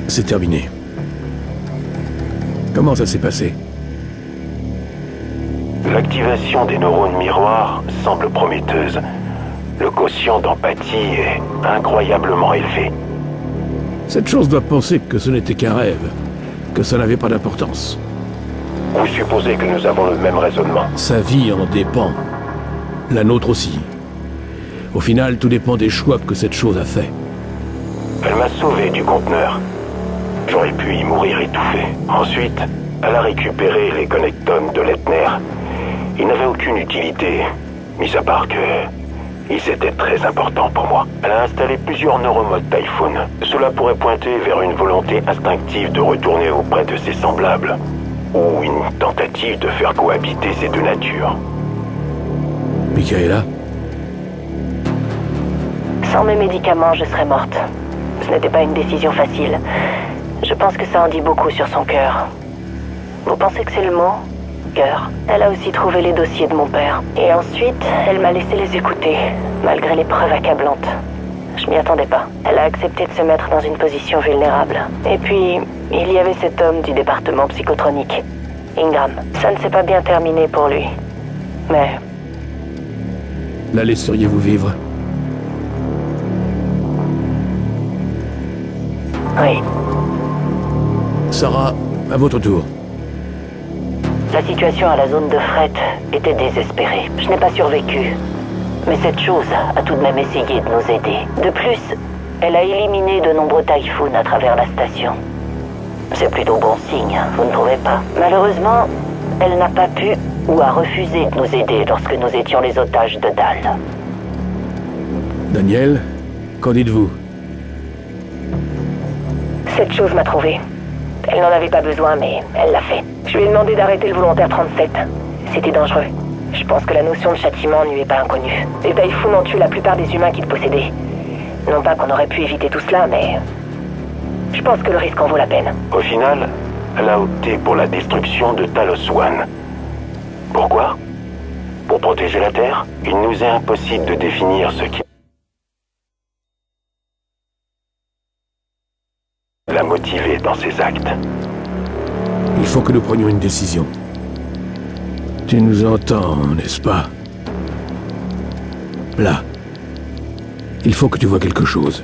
C'est terminé. Comment ça s'est passé? L'activation des neurones miroirs semble prometteuse. Le quotient d'empathie est incroyablement élevé. Cette chose doit penser que ce n'était qu'un rêve, que ça n'avait pas d'importance. Vous supposez que nous avons le même raisonnement. Sa vie en dépend. La nôtre aussi. Au final, tout dépend des choix que cette chose a fait. Elle m'a sauvé du conteneur. J'aurais pu y mourir étouffé. Ensuite, elle a récupéré les connectomes de l'Ethner. Ils n'avaient aucune utilité, mis à part que ils étaient très importants pour moi. Elle a installé plusieurs neuromodes Typhoon. Cela pourrait pointer vers une volonté instinctive de retourner auprès de ses semblables. Ou une tentative de faire cohabiter ces deux natures. Michaela? Sans mes médicaments, je serais morte. Ce n'était pas une décision facile. Je pense que ça en dit beaucoup sur son cœur. Vous pensez que c'est le mot? Cœur. Elle a aussi trouvé les dossiers de mon père. Et ensuite, elle m'a laissé les écouter, malgré les preuves accablantes. Je m'y attendais pas. Elle a accepté de se mettre dans une position vulnérable. Et puis, il y avait cet homme du département psychotronique, Ingram. Ça ne s'est pas bien terminé pour lui. Mais... La laisseriez-vous vivre? oui. Sarah, à votre tour. La situation à la zone de fret était désespérée. Je n'ai pas survécu. Mais cette chose a tout de même essayé de nous aider. De plus, elle a éliminé de nombreux Typhoons à travers la station. C'est plutôt bon signe, vous ne trouvez pas? Malheureusement, elle n'a pas pu ou a refusé de nous aider lorsque nous étions les otages de Dahl. Daniel, qu'en dites-vous? Cette chose m'a trouvé. Elle n'en avait pas besoin, mais elle l'a fait. Je lui ai demandé d'arrêter le volontaire 37. C'était dangereux. Je pense que la notion de châtiment ne lui est pas inconnue. Les Typhoons ont tué la plupart des humains qui le possédaient. Non pas qu'on aurait pu éviter tout cela, mais... je pense que le risque en vaut la peine. Au final, elle a opté pour la destruction de Talos One. Pourquoi? Pour protéger la Terre? Il nous est impossible de définir ce qui l'a motivée dans ses actes. Il faut que nous prenions une décision. Tu nous entends, n'est-ce pas? Là. Il faut que tu vois quelque chose.